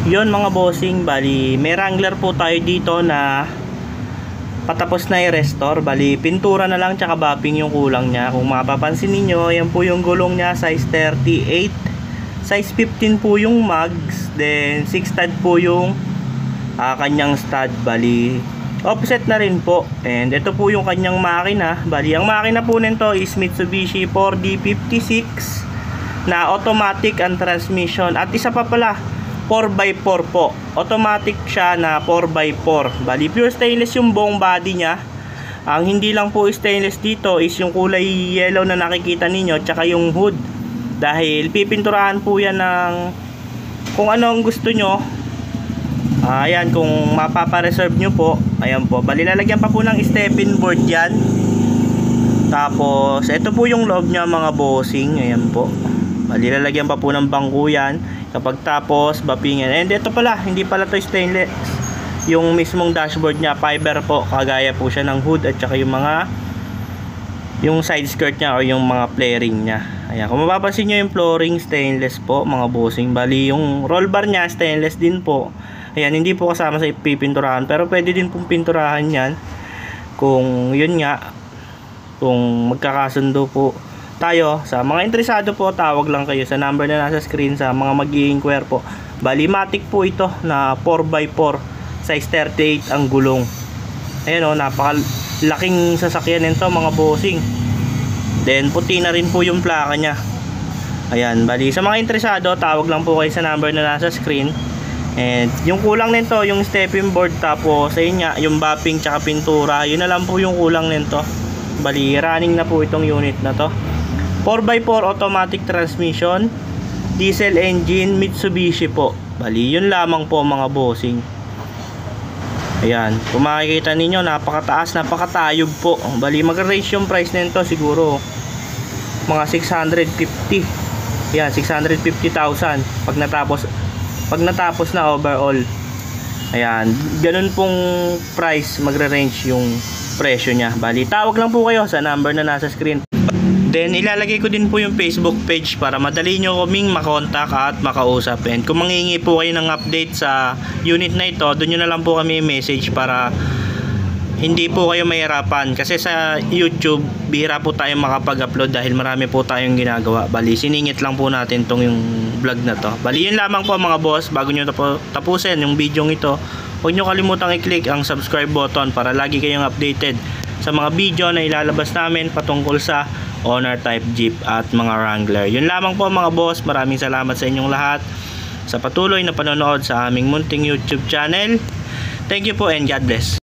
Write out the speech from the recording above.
Yon mga bossing, bali may Wrangler po tayo dito na patapos na i-restore. Bali pintura na lang tsaka bapping yung kulang niya. Kung mapapansin niyo, yan po yung gulong niya, size 38, size 15 po yung mags, then 6 stud po yung kanyang stud. Bali offset na rin po. And ito po yung kanyang makina. Bali ang makina po nito is Mitsubishi 4D56 na automatic ang transmission. At isa pa pala, 4x4 po. Automatic siya na 4x4. Bali pure stainless yung buong body niya. Ang hindi lang po stainless dito is yung kulay yellow na nakikita ninyo, tsaka yung hood. Dahil pipinturahan po yan ng kung ano ang gusto nyo. Ayan, kung mapapareserve nyo po. Ayan po. Bali lalagyan pa po ng stepping board yan. Tapos ito po yung loob niya mga bossing. Ayan po. Bali lalagyan pa po ng bangko yan kapag tapos bappingan. And ito pala, hindi pala to stainless. Yung mismong dashboard niya fiber po, kagaya po siya ng hood at saka yung side skirt niya o yung mga flaring niya. Ayan, kung mapapansin nyo yung flooring stainless po mga bossing. Bali yung roll bar niya stainless din po. Ayan, hindi po kasama sa ipipinturahan, pero pwede din pong pinturahan yan kung yun nga, kung magkakasundo po tayo. Sa mga interesado po, tawag lang kayo sa number na nasa screen sa mga mag-i-inquire po. Bali matic po ito na 4x4, size 38 ang gulong. Ayan o, napakalaking sasakyan nito mga bossing. Then puti na rin po yung plaka nya. Ayan, bali sa mga interesado, tawag lang po kayo sa number na nasa screen. And yung kulang nito, yung stepping board, tapos ayun nga, yung bapping tsaka pintura, yun na lang po yung kulang nito. Bali running na po itong unit na to. 4x4 automatic transmission, diesel engine, Mitsubishi po. Bali yun lamang po mga bossing. Ayan, kung makikita ninyo, napakataas, napakatayog po. Bali mag-range yung price nito siguro mga 650. Ayan, 650,000 pag natapos na overall. Ayan, ganun pong price magre-range yung presyo niya. Bali tawag lang po kayo sa number na nasa screen. Then ilalagay ko din po yung Facebook page para madali nyo kaming makontak at makausap. And kung manghingi po kayo ng update sa unit na ito, doon nyo na lang po kami message para hindi po kayo mahirapan. Kasi sa YouTube, bihira po tayong makapag-upload dahil marami po tayong ginagawa. Bali siningit lang po natin tong yung vlog na to. Bali yun lamang po mga boss. Bago nyo tapusin yung video ito, huwag nyo kalimutang i-click ang subscribe button para lagi kayong updated sa mga video na ilalabas namin patungkol sa Honor type Jeep at mga Wrangler. Yun lamang po mga boss. Maraming salamat sa inyong lahat sa patuloy na panonood sa aming munting YouTube channel. Thank you po and God bless.